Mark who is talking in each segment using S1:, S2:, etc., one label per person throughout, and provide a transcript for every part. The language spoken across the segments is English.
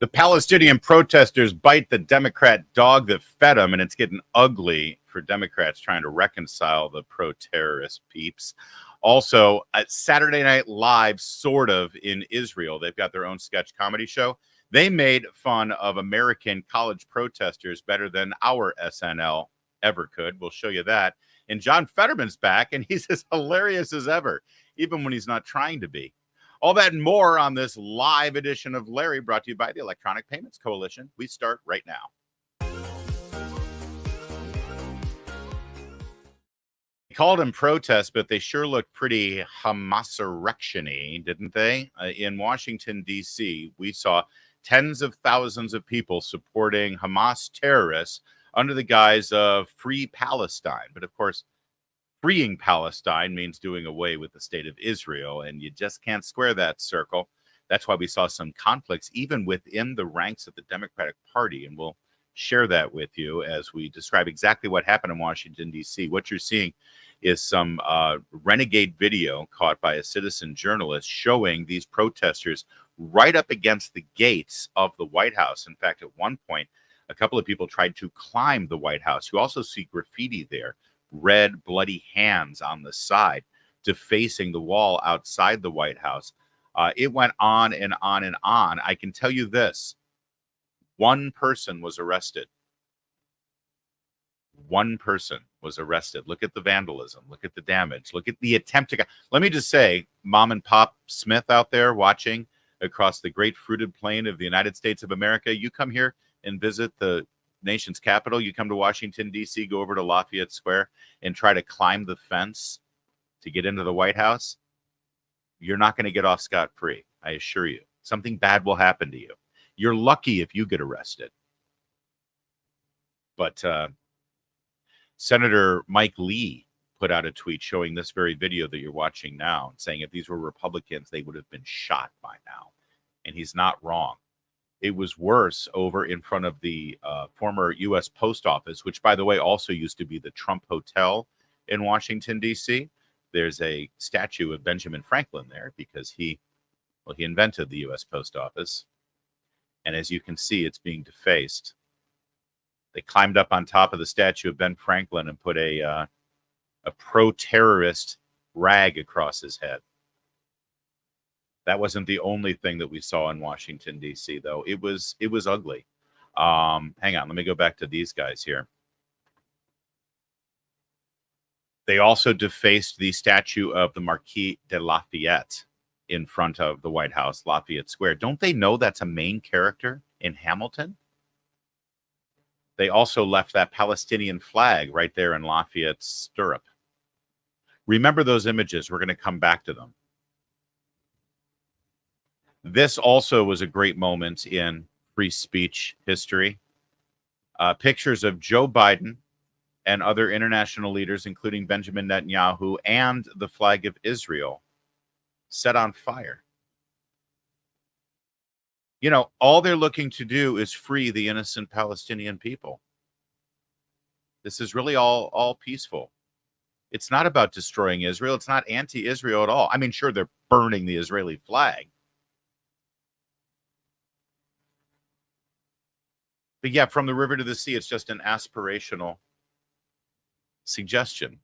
S1: The Palestinian protesters bite the Democrat dog that fed them, and it's getting ugly for Democrats trying to reconcile the pro-terrorist peeps. Also, at Saturday Night Live, sort of, in Israel, they've got their own sketch comedy show. They made fun of American college protesters better than our SNL ever could. We'll show you that. And John Fetterman's back, and he's as hilarious as ever, even when he's not trying to be. All that and more on this live edition of Larry, brought to you by the Electronic Payments Coalition. We start right now. They called them protests, but they sure looked pretty Hamas-erection-y, didn't they? In Washington, D.C., we saw tens of thousands of people supporting Hamas terrorists under the guise of Free Palestine. But of course, freeing Palestine means doing away with the state of Israel, and you just can't square that circle. That's why we saw some conflicts even within the ranks of the Democratic Party, and we'll share that with you as we describe exactly what happened in Washington, D.C. What you're seeing is some renegade video caught by a citizen journalist showing these protesters right up against the gates of the White House. In fact, at one point, a couple of people tried to climb the White House. You also see graffiti there. Red, bloody hands on the side, defacing the wall outside the White House. It went on and on and on. I can tell you this. One person was arrested. One person was arrested. Look at the vandalism. Look at the damage. Look at the attempt to... Let me just say, Mom and Pop Smith out there watching across the great fruited plain of the United States of America, you come here and visit the nation's capital, you come to Washington, D.C., go over to Lafayette Square and try to climb the fence to get into the White House, you're not going to get off scot-free, I assure you. Something bad will happen to you. You're lucky if you get arrested. But Senator Mike Lee put out a tweet showing this very video that you're watching now, saying if these were Republicans, they would have been shot by now. And he's not wrong. It was worse over in front of the former U.S. Post Office, which, by the way, also used to be the Trump Hotel in Washington, D.C. There's a statue of Benjamin Franklin there because he invented the U.S. Post Office. And as you can see, it's being defaced. They climbed up on top of the statue of Ben Franklin and put a pro-terrorist rag across his head. That wasn't the only thing that we saw in Washington, D.C., though. It was ugly. Hang on. Let me go back to these guys here. They also defaced the statue of the Marquee de Lafayette in front of the White House, Lafayette Square. Don't they know that's a main character in Hamilton? They also left that Palestinian flag right there in Lafayette's stirrup. Remember those images. We're going to come back to them. This also was a great moment in free speech history. Pictures of Joe Biden and other international leaders, including Benjamin Netanyahu, and the flag of Israel set on fire. You know, all they're looking to do is free the innocent Palestinian people. This is really all peaceful. It's not about destroying Israel. It's not anti-Israel at all. I mean, sure, they're burning the Israeli flag. But yeah, from the river to the sea, it's just an aspirational suggestion.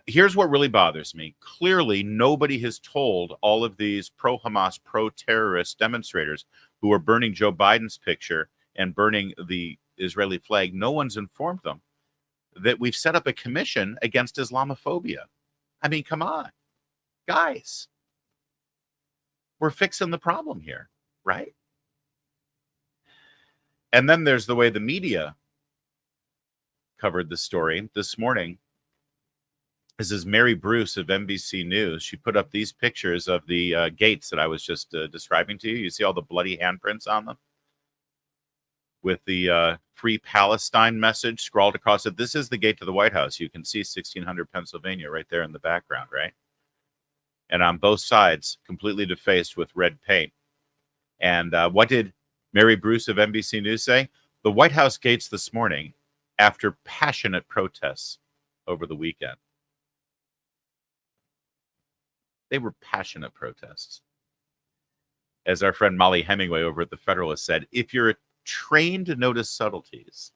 S1: Here's what really bothers me. Clearly, nobody has told all of these pro-Hamas, pro-terrorist demonstrators who are burning Joe Biden's picture and burning the Israeli flag, no one's informed them that we've set up a commission against Islamophobia. I mean, come on, guys. We're fixing the problem here, right? And then there's the way the media covered the story this morning. This is Mary Bruce of NBC News. She put up these pictures of the gates that I was just describing to you. You see all the bloody handprints on them with the Free Palestine message scrawled across it. This is the gate to the White House. You can see 1600 Pennsylvania right there in the background, right? And on both sides, completely defaced with red paint. And what did Mary Bruce of NBC News say? The White House gates this morning after passionate protests over the weekend. They were passionate protests. As our friend Molly Hemingway over at the Federalist said, if you're trained to notice subtleties,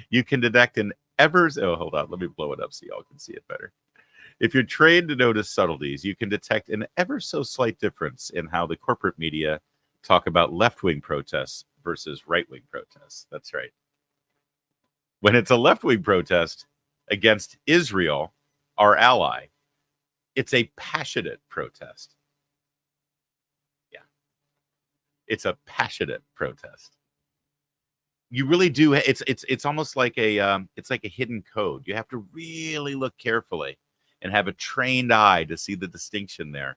S1: you can detect an hold on, let me blow it up so y'all can see it better. If you're trained to notice subtleties, you can detect an ever so slight difference in how the corporate media talk about left-wing protests versus right-wing protests. That's right. When it's a left-wing protest against Israel, our ally, it's a passionate protest. Yeah. It's a passionate protest. You really do. It's almost like it's like a hidden code. You have to really look carefully and have a trained eye to see the distinction there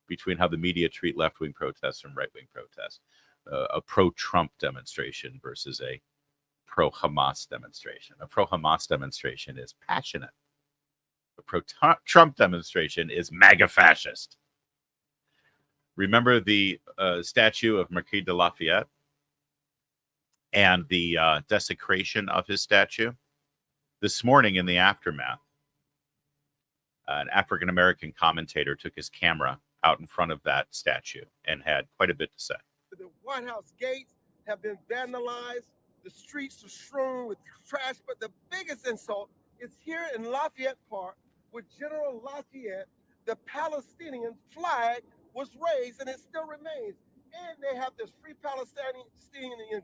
S1: between how the media treat left-wing protests and right-wing protests. A pro-Trump demonstration versus a pro-Hamas demonstration. A pro-Hamas demonstration is passionate. A pro-Trump demonstration is MAGA fascist. Remember the statue of Marquee de Lafayette and the desecration of his statue? This morning in the aftermath, an African-American commentator took his camera out in front of that statue and had quite a bit to say.
S2: The White House gates have been vandalized. The streets are strewn with trash. But the biggest insult is here in Lafayette Park with General Lafayette. The Palestinian flag was raised and it still remains. And they have this free Palestinian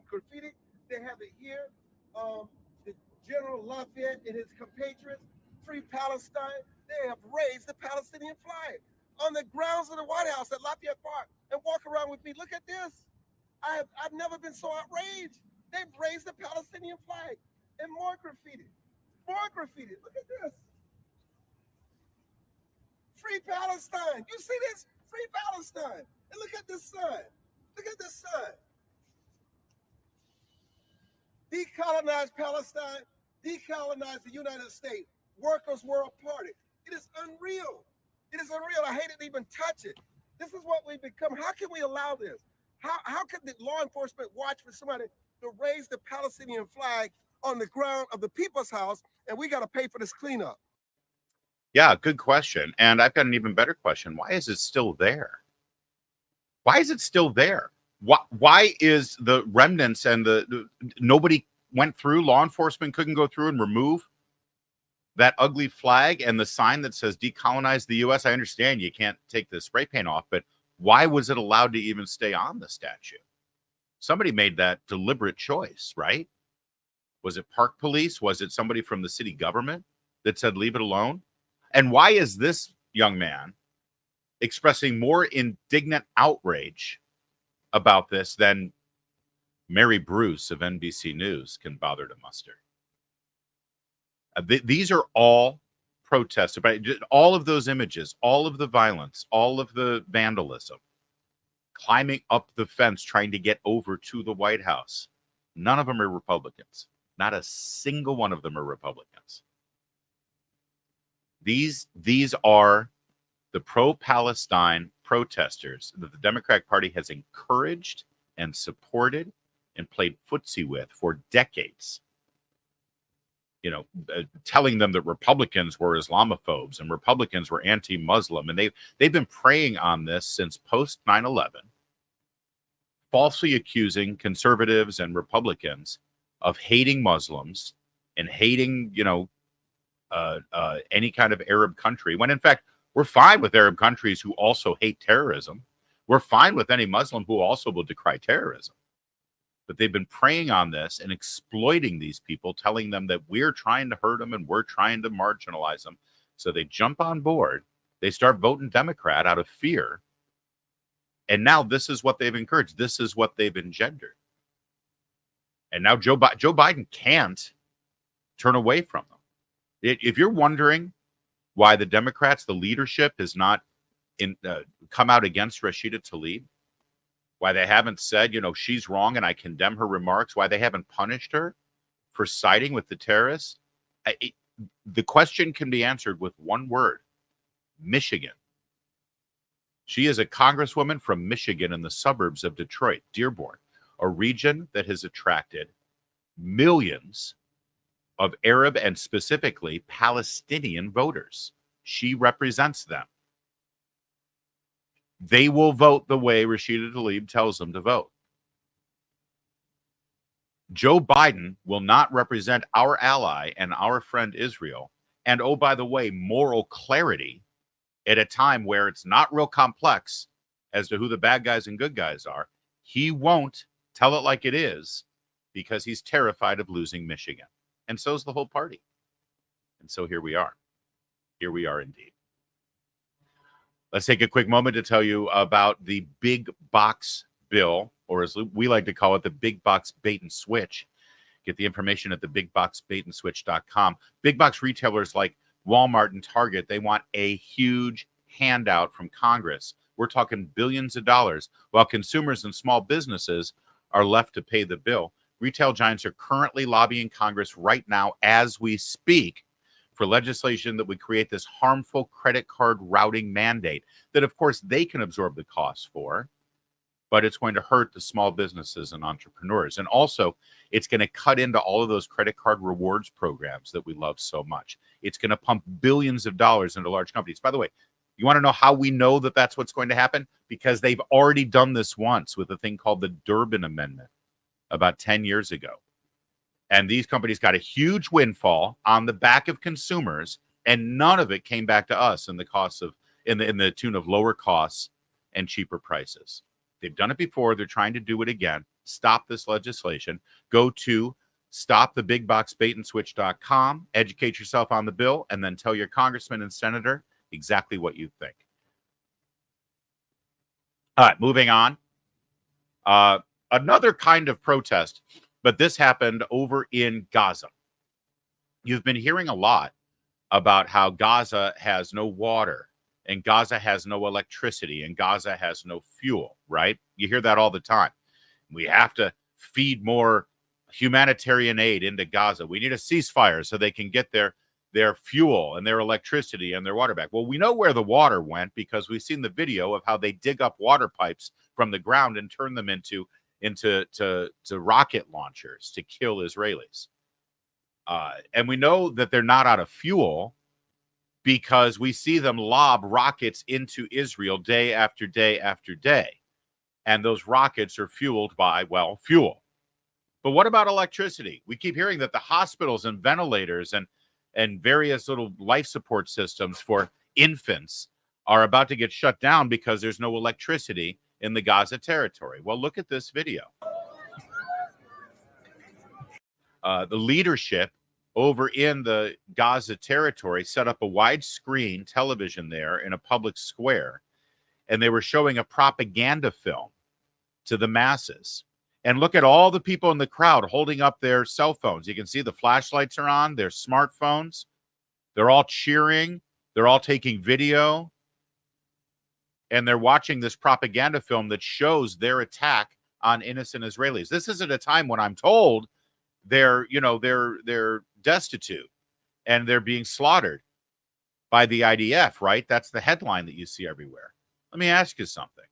S2: graffiti. They have it here. The General Lafayette and his compatriots, Free Palestine, they have raised the Palestinian flag on the grounds of the White House at Lafayette Park. And walk around with me. Look at this. I've never been so outraged. They've raised the Palestinian flag and more graffiti. More graffiti. Look at this. Free Palestine. You see this? Free Palestine. And look at this sign. Look at this sign. Decolonize Palestine. Decolonize the United States. Workers' World Party. It is unreal. It is unreal. I hate to even touch it. This is what we've become. How can we allow this? How can the law enforcement watch for somebody to raise the Palestinian flag on the ground of the people's house, and we got to pay for this cleanup?
S1: Yeah, good question. And I've got an even better question. Why is it still there? Why is it still there? Why is the remnants and nobody went through, law enforcement couldn't go through and remove that ugly flag and the sign that says decolonize the U.S.? I understand you can't take the spray paint off, but why was it allowed to even stay on the statue? Somebody made that deliberate choice, right? Was it park police? Was it somebody from the city government that said leave it alone? And why is this young man expressing more indignant outrage about this than Mary Bruce of NBC News can bother to muster? These are all protests, about all of those images, all of the violence, all of the vandalism, climbing up the fence, trying to get over to the White House. None of them are Republicans. Not a single one of them are Republicans. These are the pro-Palestine protesters that the Democratic Party has encouraged and supported and played footsie with for decades. You know, telling them that Republicans were Islamophobes and Republicans were anti-Muslim. And they've been preying on this since post 9/11, falsely accusing conservatives and Republicans of hating Muslims and hating, any kind of Arab country, when in fact, we're fine with Arab countries who also hate terrorism. We're fine with any Muslim who also will decry terrorism. But they've been preying on this and exploiting these people, telling them that we're trying to hurt them and we're trying to marginalize them. So they jump on board. They start voting Democrat out of fear. And now this is what they've encouraged. This is what they've engendered. And now Joe Biden can't turn away from them. If you're wondering why the Democrats, the leadership, has not come out against Rashida Tlaib, why they haven't said, she's wrong and I condemn her remarks, why they haven't punished her for siding with the terrorists, the question can be answered with one word: Michigan. She is a congresswoman from Michigan in the suburbs of Detroit, Dearborn, a region that has attracted millions of Arab and specifically Palestinian voters. She represents them. they will vote the way Rashida Tlaib tells them to vote. Joe Biden will not represent our ally and our friend Israel. And oh, by the way, moral clarity at a time where it's not real complex as to who the bad guys and good guys are. He won't tell it like it is because he's terrified of losing Michigan. And so's the whole party. And so here we are. Here we are indeed. Let's take a quick moment to tell you about the big box bill, or as we like to call it, the big box bait and switch. Get the information at the bigboxbaitandSwitch.com. Big box retailers like Walmart and Target, they want a huge handout from Congress. We're talking billions of dollars, while consumers and small businesses are left to pay the bill. Retail giants are currently lobbying Congress right now as we speak for legislation that would create this harmful credit card routing mandate that, of course, they can absorb the costs for, but it's going to hurt the small businesses and entrepreneurs. And also, it's going to cut into all of those credit card rewards programs that we love so much. It's going to pump billions of dollars into large companies. By the way, you want to know how we know that that's what's going to happen? Because they've already done this once with a thing called the Durbin Amendment about 10 years ago. And these companies got a huge windfall on the back of consumers, and none of it came back to us in the costs of in the tune of lower costs and cheaper prices. They've done it before. They're trying to do it again. Stop this legislation. Go to stopthebigboxbaitandswitch.com, educate yourself on the bill, and then tell your congressman and senator exactly what you think. All right, moving on. Another kind of protest, but this happened over in Gaza. You've been hearing a lot about how Gaza has no water and Gaza has no electricity and Gaza has no fuel, right? You hear that all the time. We have to feed more humanitarian aid into Gaza. We need a ceasefire so they can get their fuel and their electricity and their water back. Well, we know where the water went because we've seen the video of how they dig up water pipes from the ground and turn them into rocket launchers to kill Israelis. And we know that they're not out of fuel because we see them lob rockets into Israel day after day after day. And those rockets are fueled by, well, fuel. But what about electricity? We keep hearing that the hospitals and ventilators and various little life support systems for infants are about to get shut down because there's no electricity in the Gaza territory. Well, look at this video. The leadership over in the Gaza territory set up a widescreen television there in a public square, and they were showing a propaganda film to the masses. And look at all the people in the crowd holding up their cell phones. You can see the flashlights are on, their smartphones. They're all cheering. They're all taking video. And they're watching this propaganda film that shows their attack on innocent Israelis. This is at a time when I'm told they're destitute and they're being slaughtered by the IDF, right? That's the headline that you see everywhere. Let me ask you something.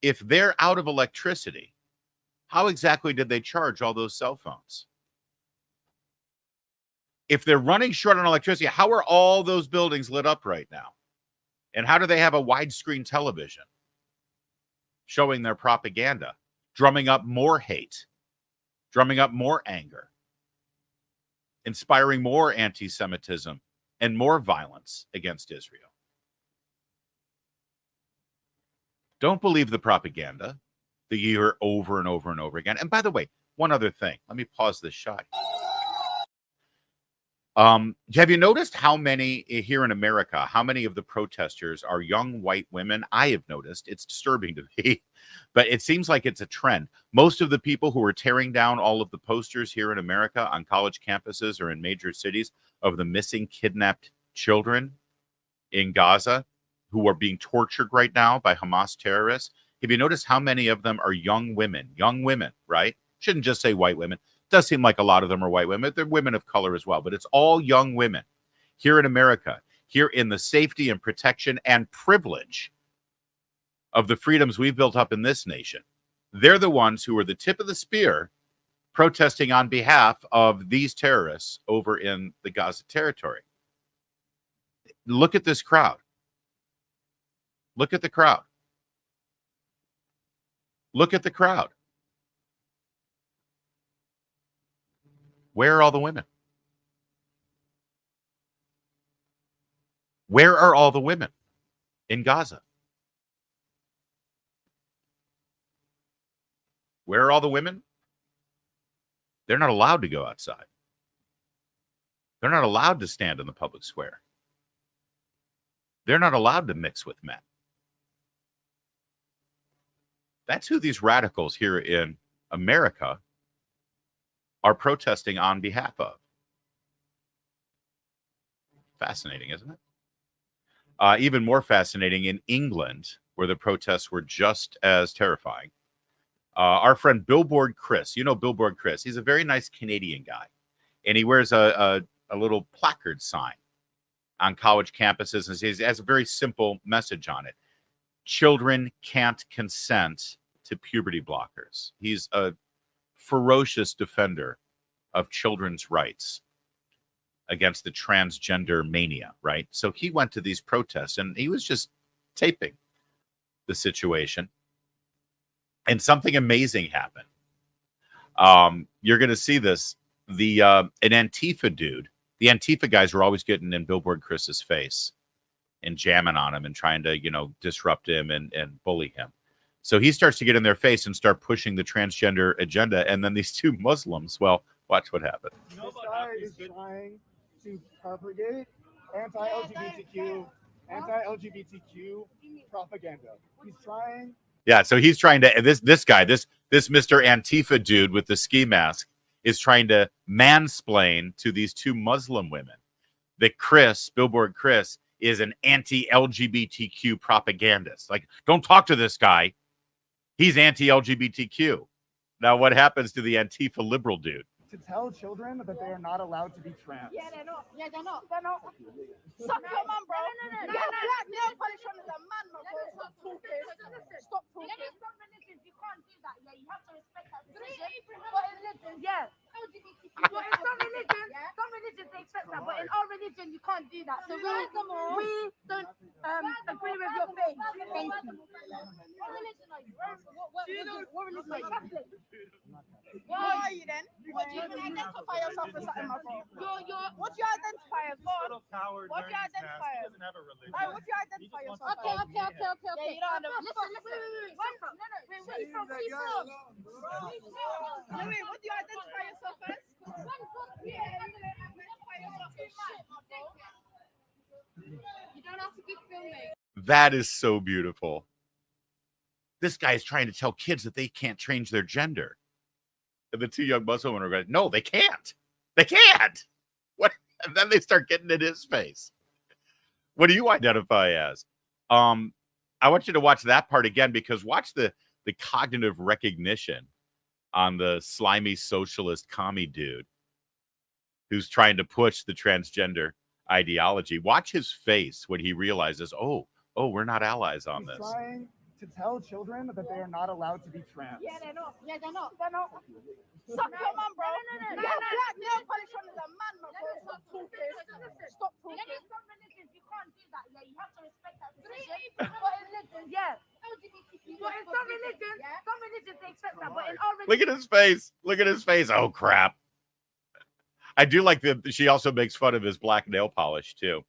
S1: If they're out of electricity, how exactly did they charge all those cell phones? If they're running short on electricity, how are all those buildings lit up right now? And how do they have a widescreen television showing their propaganda, drumming up more hate, drumming up more anger, inspiring more anti-Semitism and more violence against Israel? Don't believe the propaganda that you hear over and over and over again. And by the way, one other thing. Let me pause this shot. Have you noticed how many here in America, how many of the protesters are young white women? I have noticed. It's disturbing to me, but it seems like it's a trend. Most of the people who are tearing down all of the posters here in America on college campuses or in major cities of the missing, kidnapped children in Gaza who are being tortured right now by Hamas terrorists. Have you noticed how many of them are young women? Young women, right? Shouldn't just say white women. It does seem like a lot of them are white women. They're women of color as well, but it's all young women here in America, here in the safety and protection and privilege of the freedoms we've built up in this nation. They're the ones who are the tip of the spear protesting on behalf of these terrorists over in the Gaza territory. Look at this crowd. Look at the crowd. Look at the crowd. Where are all the women? Where are all the women in Gaza? Where are all the women? They're not allowed to go outside. They're not allowed to stand in the public square. They're not allowed to mix with men. That's who these radicals here in America are protesting on behalf of. Fascinating, isn't it? Even more fascinating in England, where the protests were just as terrifying. Our friend Billboard Chris, you know Billboard Chris, he's a very nice Canadian guy. And he wears a little placard sign on college campuses, and he has a very simple message on it. Children can't consent to puberty blockers. He's a ferocious defender of children's rights against the transgender mania, right? So he went to these protests and he was just taping the situation. And something amazing happened. You're going to see this. An Antifa dude, the Antifa guys were always getting in Billboard Chris's face and jamming on him and trying to, disrupt him and bully him. So he starts to get in their face and start pushing the transgender agenda. And then these two Muslims, well, watch what happened.
S3: This guy is trying to propagate anti-LGBTQ propaganda. He's trying.
S1: Yeah, so he's trying to, this guy, this Mr. Antifa dude with the ski mask is trying to mansplain to these two Muslim women that Billboard Chris, is an anti-LGBTQ propagandist. Like, don't talk to this guy. He's anti-LGBTQ. Now, what happens to the Antifa liberal dude?
S3: To tell children that they are not allowed to be trans.
S4: Yeah, they're not. Yeah, they're not. They're not. Suck your mum, bro. No. Black nail polish on is a man, bro. Stop talking. Stop talking. Some religions, you can't do that. Yeah, you have to respect that decision. But in religion, yeah. But in some religions they expect that. But in our religion, you can't do that. So we don't agree with your faith. Thank you. What religion are you? What religion are you? Catholic. What are you then? What do you identify yourself as something, my bro? What do you identify as? God? What do you identify as? What do you identify yourself as? Okay. Yeah, you don't listen. Wait, what do you identify yourself as? You don't have to be filming.
S1: That is so beautiful. This guy is trying to tell kids that they can't change their gender. And the two young Muslim women are going, no, they can't. They can't. What? And then they start getting in his face. What do you identify as? I want you to watch that part again, because watch the cognitive recognition on the slimy socialist commie dude who's trying to push the transgender ideology. Watch his face when he realizes, oh, we're not allies on this.
S3: Trying to tell children that they are not allowed to be trans.
S4: Yeah, they're not. They're not. Suck your mum, bro. No. Black nail polish on is a man, bro. Stop talking. Stop talking. Some religions, you can't do that. Yeah, you have to respect that decision. But in religion, yeah. But in some religions they expect that. But in our religion,
S1: Look at his face. Look at his face. Oh, crap. I do like that she also makes fun of his black nail polish, too.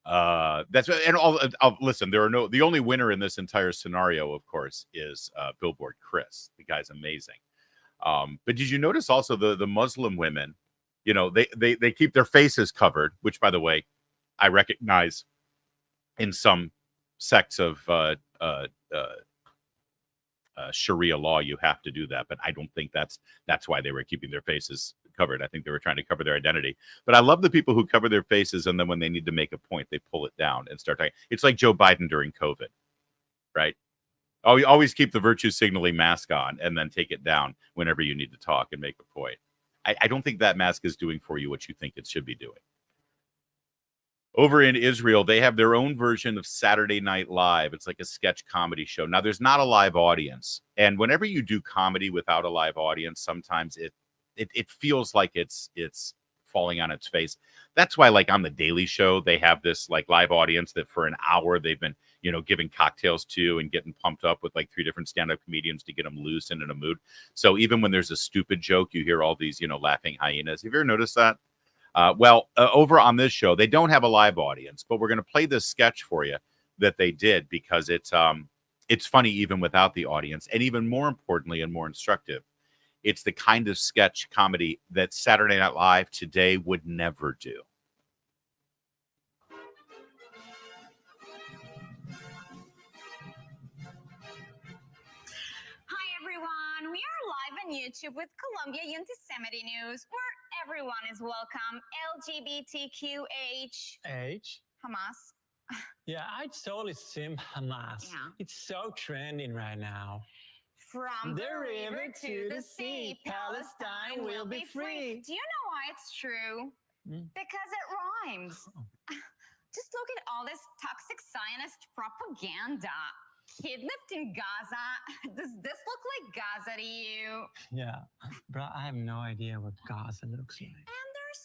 S1: That's and all. Listen, the only winner in this entire scenario, of course, is Billboard Chris. The guy's amazing. But did you notice also the Muslim women? They keep their faces covered, which, by the way, I recognize in some sects of Sharia law, you have to do that. But I don't think that's why they were keeping their faces covered. I think they were trying to cover their identity. But I love the people who cover their faces, and then when they need to make a point, they pull it down and start talking. It's like Joe Biden during COVID, right? Always keep the virtue signaling mask on and then take it down whenever you need to talk and make a point. I don't think that mask is doing for you what you think it should be doing. Over in Israel, they have their own version of Saturday Night Live. It's like a sketch comedy show. Now, there's not a live audience. And whenever you do comedy without a live audience, sometimes it feels like it's falling on its face. That's why, like on the Daily Show, they have this like live audience that for an hour they've been, giving cocktails to and getting pumped up with like 3 different stand-up comedians to get them loose and in a mood. So even when there's a stupid joke, you hear all these, laughing hyenas. Have you ever noticed that? Over on this show, they don't have a live audience, but we're going to play this sketch for you that they did because it's funny even without the audience, and even more importantly and more instructive, it's the kind of sketch comedy that Saturday Night Live today would never do.
S5: Hi everyone, we are live on YouTube with Colombia Anti-Semitic News, where everyone is welcome. LGBTQH Hamas.
S6: Yeah, I totally sim Hamas.
S5: Yeah.
S6: It's so trending right now.
S5: From the river to the sea, Palestine will be free. Do you know why it's true? Because it rhymes. Just look at all this toxic Zionist propaganda. Kidnapped in Gaza. Does this look like Gaza to you?
S6: Yeah, bro, I have no idea what Gaza looks like.
S5: And they're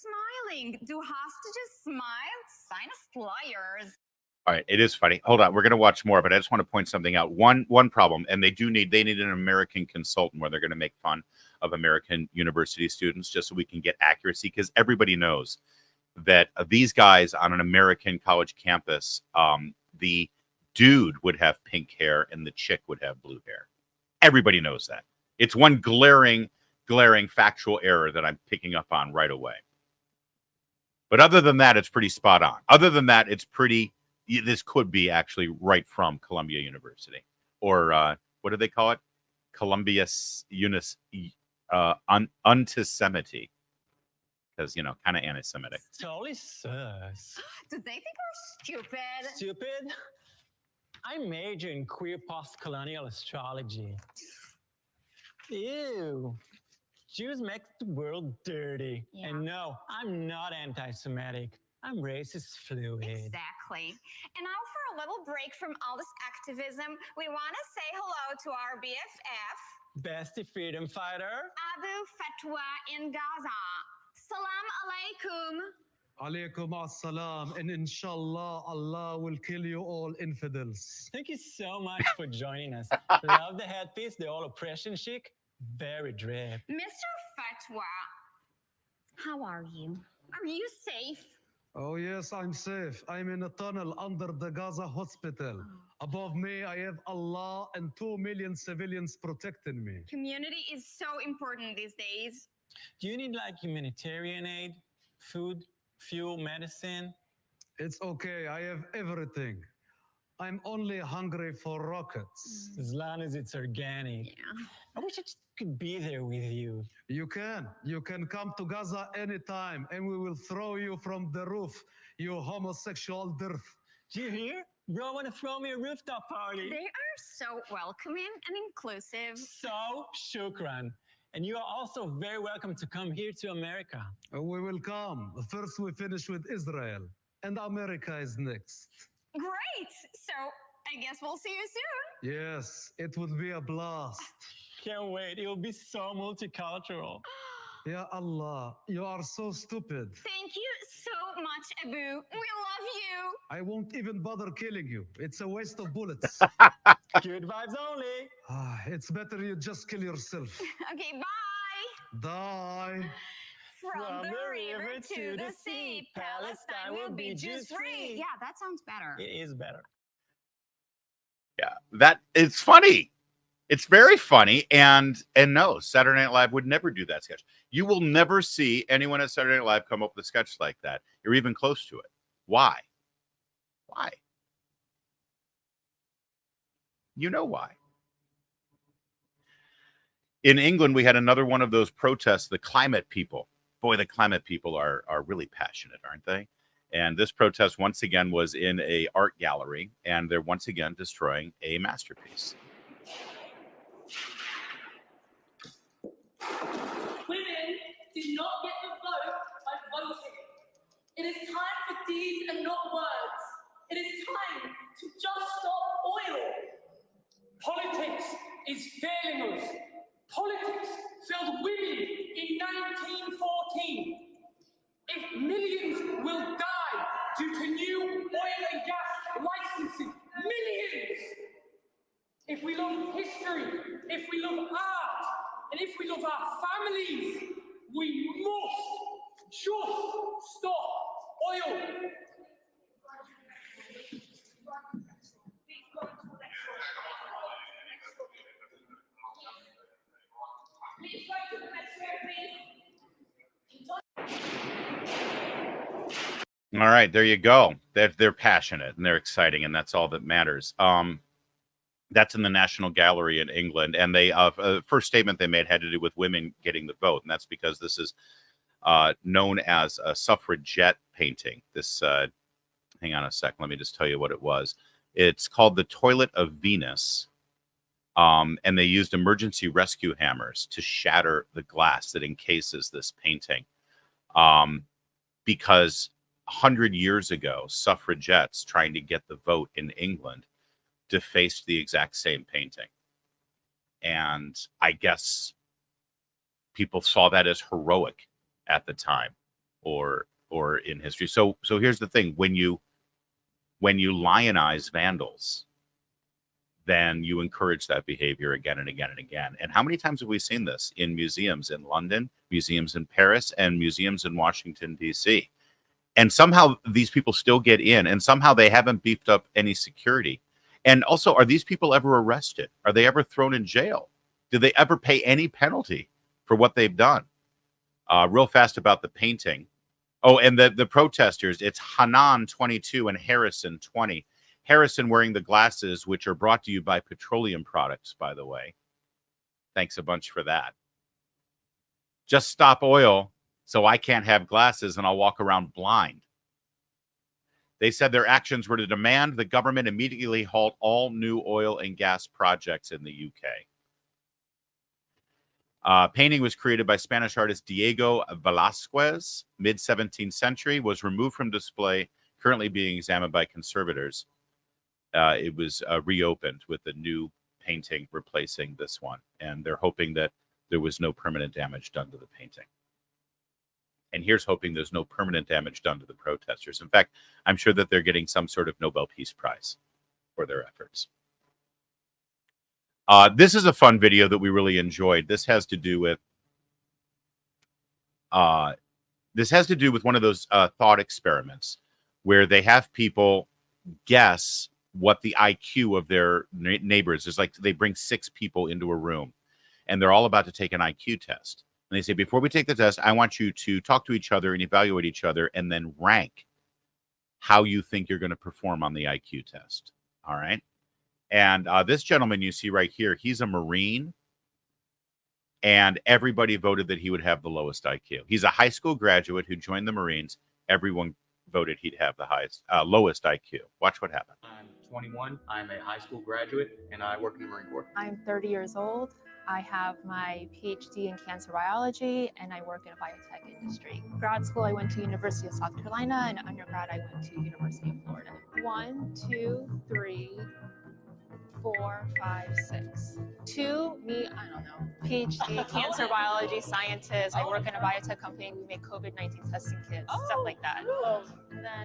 S5: smiling. Do hostages smile? Zionist liars.
S1: All right, it is funny. Hold on, we're going to watch more, but I just want to point something out. One problem, and they need an American consultant where they're going to make fun of American university students just so we can get accuracy, because everybody knows that these guys on an American college campus, the dude would have pink hair and the chick would have blue hair. Everybody knows that. It's one glaring factual error that I'm picking up on right away. But other than that, it's pretty spot on. Other than that, it's pretty. This could be actually right from Columbia University, or what do they call it? Columbia Antisemitic, because kind of anti-Semitic.
S6: Totally sus.
S5: Do they think we're stupid?
S6: Stupid? I major in queer post-colonial astrology. Ew. Jews make the world dirty.
S5: Yeah.
S6: And no, I'm not anti-Semitic. I'm racist fluid.
S5: Exactly. And now for a little break from all this activism, we want to say hello to our BFF,
S6: Bestie freedom fighter,
S5: Abu Fatwa in Gaza. Salam alaikum.
S7: Alaykum as-salam, and inshallah, Allah will kill you all infidels.
S6: Thank you so much for joining us. Love the headpiece, the all oppression chic. Very drip.
S5: Mr. Fatwa, how are you? Are you safe?
S7: Oh yes, I'm safe. I'm in a tunnel under the Gaza hospital. Above me, I have Allah and 2 million civilians protecting me.
S5: Community is so important these days.
S6: Do you need like humanitarian aid, food, fuel, medicine?
S7: It's okay, I have everything. I'm only hungry for rockets.
S6: As long as it's organic.
S5: Yeah.
S6: I wish I just could be there with you.
S7: You can come to Gaza anytime and we will throw you from the roof, you homosexual dirt.
S6: Do you hear? Bro, want to throw me a rooftop party?
S5: They are so welcoming and inclusive.
S6: So shukran. And you are also very welcome to come here to America.
S7: We will come. First we finish with Israel and America is next.
S5: Great. So I guess we'll see you soon.
S7: Yes, it would be a blast.
S6: Can't wait. It will be so multicultural.
S7: Ya Allah, you are so stupid.
S5: Thank you so much, Abu. We love you.
S7: I won't even bother killing you. It's a waste of bullets.
S6: Good vibes only.
S7: It's better you just kill yourself.
S5: Okay, bye.
S7: Die.
S5: From the river to the sea, Palestine will be Jews free. Yeah, that sounds better.
S6: It is better.
S1: Yeah, it's funny. It's very funny, and no, Saturday Night Live would never do that sketch. You will never see anyone at Saturday Night Live come up with a sketch like that, or even close to it. Why? Why? You know why. In England, we had another one of those protests, the climate people. Boy, the climate people are really passionate, aren't they? And this protest, once again, was in an art gallery, and they're once again destroying a masterpiece.
S8: Women did not get the vote by voting. It is time for deeds and not words. It is time to just stop oil. Politics is failing us. Politics failed women in 1914. if we love our families, we must just stop oil. Please go to the next row, please.
S1: All right, there you go. They're passionate and they're exciting, and that's all that matters. That's in the National Gallery in England, and they first statement they made had to do with women getting the vote, and that's because this is known as a suffragette painting. This, hang on a sec, let me just tell you what it was. It's called the Toilet of Venus, and they used emergency rescue hammers to shatter the glass that encases this painting, because 100 years ago, suffragettes trying to get the vote in England defaced the exact same painting. And I guess people saw that as heroic at the time or in history. So here's the thing. When you lionize vandals, then you encourage that behavior again and again and again. And how many times have we seen this in museums in London, museums in Paris, and museums in Washington, D.C.? And somehow these people still get in, and somehow they haven't beefed up any security. And also, are these people ever arrested? Are they ever thrown in jail? Do they ever pay any penalty for what they've done? Real fast about the painting. Oh, and the protesters, it's Hanan 22 and Harrison 20. Harrison wearing the glasses, which are brought to you by petroleum products, by the way. Thanks a bunch for that. Just stop oil so I can't have glasses and I'll walk around blind. They said their actions were to demand the government immediately halt all new oil and gas projects in the UK. Painting was created by Spanish artist Diego Velázquez, mid-17th century, was removed from display, currently being examined by conservators. It was reopened with a new painting replacing this one, and they're hoping that there was no permanent damage done to the painting. And here's hoping there's no permanent damage done to the protesters. In fact, I'm sure that they're getting some sort of Nobel Peace Prize for their efforts. This is a fun video that we really enjoyed. This has to do with one of those thought experiments where they have people guess what the IQ of their neighbors is. Like they bring 6 people into a room, and they're all about to take an IQ test. And they say, before we take the test, I want you to talk to each other and evaluate each other and then rank how you think you're going to perform on the IQ test. All right. And this gentleman you see right here, he's a Marine, and everybody voted that he would have the lowest IQ. He's a high school graduate who joined the Marines. Everyone voted he'd have the lowest IQ. Watch what happened.
S9: I'm 21. I'm a high school graduate, and I work in the Marine Corps.
S10: I'm 30 years old. I have my PhD in cancer biology, and I work in the biotech industry. Grad school, I went to University of South Carolina, and undergrad, I went to University of Florida. 1, 2, 3, 4, 5, 6. 2, me, I don't know. PhD, cancer biology scientist. I work in a biotech company. We make COVID-19 testing kits, stuff like that. And then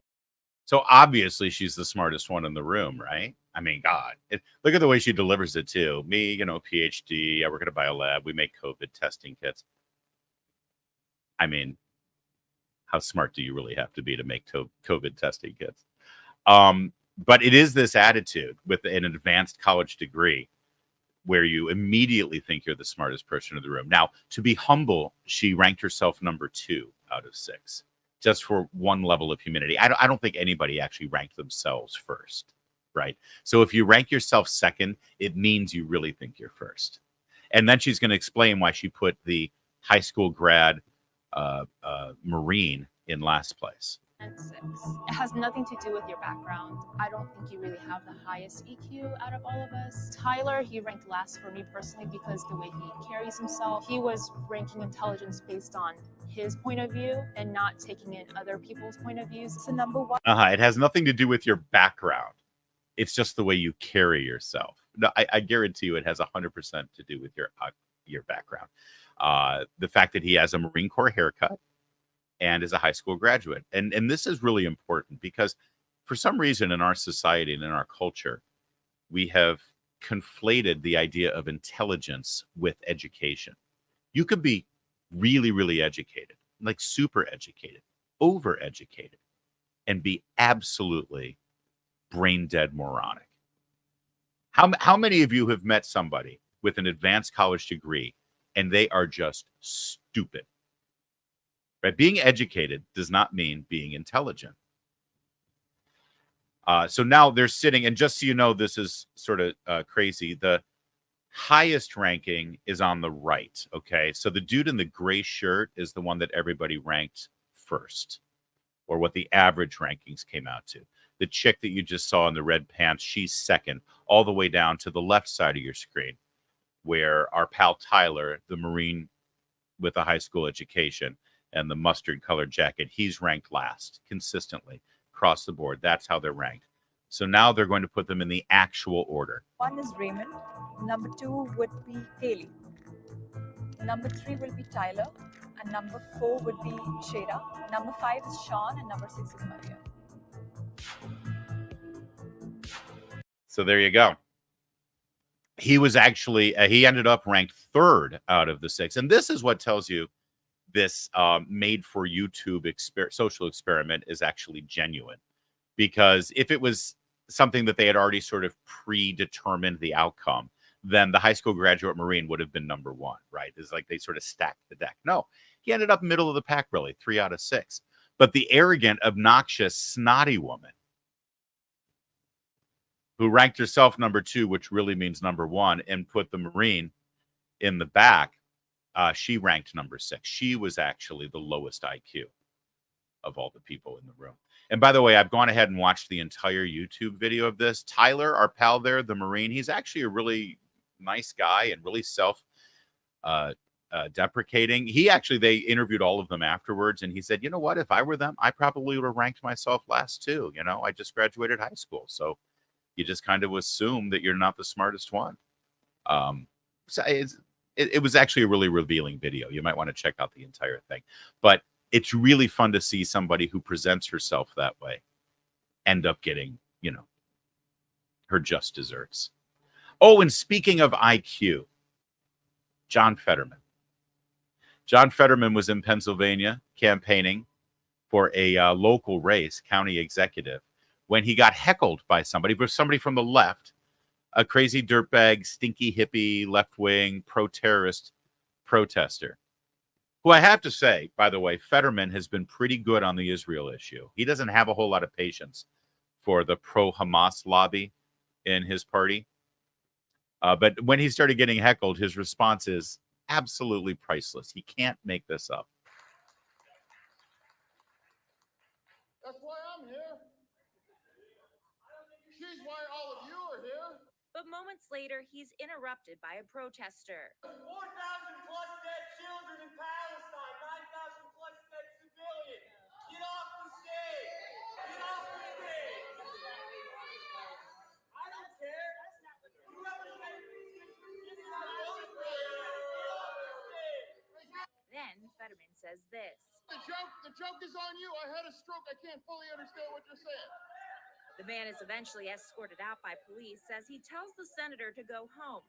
S1: So obviously she's the smartest one in the room, right? I mean, God, look at the way she delivers it too. Me, PhD, I work at a biolab. We make COVID testing kits. I mean, how smart do you really have to be to make COVID testing kits? But it is this attitude with an advanced college degree where you immediately think you're the smartest person in the room. Now, to be humble, she ranked herself number 2 out of 6. Just for one level of humility. I don't think anybody actually ranked themselves first, right? So if you rank yourself second, it means you really think you're first. And then she's going to explain why she put the high school grad Marine in last place.
S10: and 6. It has nothing to do with your background. I don't think you really have the highest EQ out of all of us. Tyler, he ranked last for me personally because the way he carries himself. He was ranking intelligence based on his point of view and not taking in other people's point of views. So number 1.
S1: It has nothing to do with your background. It's just the way you carry yourself. No, I guarantee you it has 100% to do with your background. The fact that he has a Marine Corps haircut and is a high school graduate. And this is really important because for some reason in our society and in our culture, we have conflated the idea of intelligence with education. You could be really, really educated, like super educated, overeducated, and be absolutely brain dead moronic. How many of you have met somebody with an advanced college degree and they are just stupid? Right? Being educated does not mean being intelligent. So now they're sitting, and just so you know, this is sort of crazy. The highest ranking is on the right. Okay, so the dude in the gray shirt is the one that everybody ranked first, or what the average rankings came out to. The chick that you just saw in the red pants, she's second, all the way down to the left side of your screen, where our pal Tyler, the Marine with a high school education and the mustard colored jacket, he's ranked last consistently across the board. That's how they're ranked. So now they're going to put them in the actual order.
S11: 1 is Raymond. Number 2 would be Haley. Number 3 will be Tyler. And number 4 would be Shada. Number 5 is Sean. And number 6 is Maria.
S1: So there you go. He was actually, he ended up ranked third out of the 6. And this is what tells you this made for YouTube social experiment is actually genuine. Because if it was something that they had already sort of predetermined the outcome, then the high school graduate Marine would have been number 1, right? It's like they sort of stacked the deck. No, he ended up middle of the pack, really, 3 out of 6. But the arrogant, obnoxious, snotty woman who ranked herself number 2, which really means number 1, and put the Marine in the back, she ranked number 6. She was actually the lowest IQ of all the people in the room. And by the way, I've gone ahead and watched the entire YouTube video of this. Tyler, our pal there, the Marine, he's actually a really nice guy and really self-deprecating. They interviewed all of them afterwards, and he said, you know what, if I were them, I probably would have ranked myself last too. You know, I just graduated high school, so you just kind of assume that you're not the smartest one. So it was actually a really revealing video. You might want to check out the entire thing. But it's really fun to see somebody who presents herself that way end up getting, you know, her just desserts. Oh, and speaking of IQ, John Fetterman. John Fetterman was in Pennsylvania campaigning for a local race, county executive, when he got heckled by somebody from the left, a crazy dirtbag, stinky hippie, left-wing, pro-terrorist protester. Who I have to say, by the way, Fetterman has been pretty good on the Israel issue. He doesn't have a whole lot of patience for the pro-Hamas lobby in his party. But when he started getting heckled, his response is absolutely priceless. He can't make this up.
S12: That's why I'm here. She's why all of you are here.
S13: But moments later, he's interrupted by a protester.
S12: 4,000 plus dead children in Palestine, 9,000 plus dead civilians. Get off the stage. Get off the stage. I don't care. You represent
S13: Then Fetterman says this.
S12: The joke is on you. I had a stroke. I can't fully understand what you're saying.
S13: The man is eventually escorted out by police as he tells the senator to go home.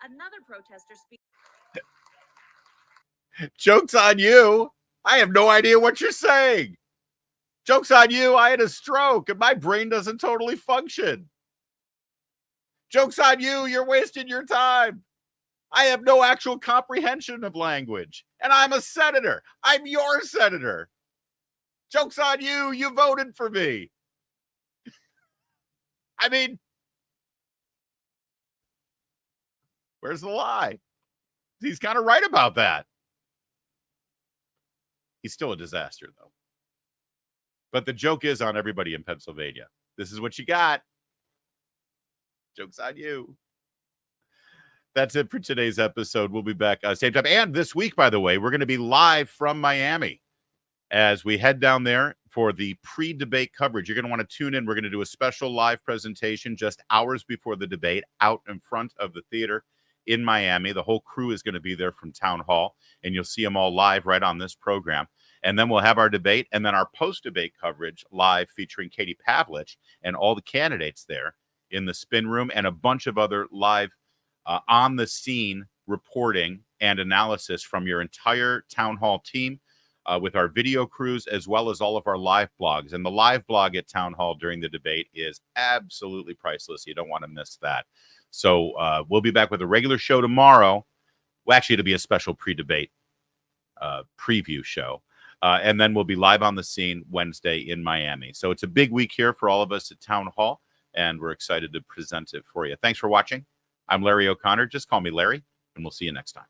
S13: Another protester speaks.
S1: Joke's on you. I have no idea what you're saying. Joke's on you. I had a stroke and my brain doesn't totally function. Joke's on you. You're wasting your time. I have no actual comprehension of language. And I'm a senator. I'm your senator. Joke's on you. You voted for me. I mean, where's the lie? He's kind of right about that. He's still a disaster, though. But the joke is on everybody in Pennsylvania. This is what you got. Joke's on you. That's it for today's episode. We'll be back same time. And this week, by the way, we're going to be live from Miami as we head down there for the pre-debate coverage. You're going to want to tune in. We're going to do a special live presentation just hours before the debate out in front of the theater in Miami. The whole crew is going to be there from Town Hall, and you'll see them all live right on this program. And then we'll have our debate and then our post-debate coverage live featuring Katie Pavlich and all the candidates there in the spin room and a bunch of other live on the scene reporting and analysis from your entire town hall team with our video crews, as well as all of our live blogs. And the live blog at Town Hall during the debate is absolutely priceless. You don't want to miss that. So we'll be back with a regular show tomorrow. Well, actually, it'll be a special pre-debate preview show. And then we'll be live on the scene Wednesday in Miami. So it's a big week here for all of us at Town Hall, and we're excited to present it for you. Thanks for watching. I'm Larry O'Connor. Just call me Larry, and we'll see you next time.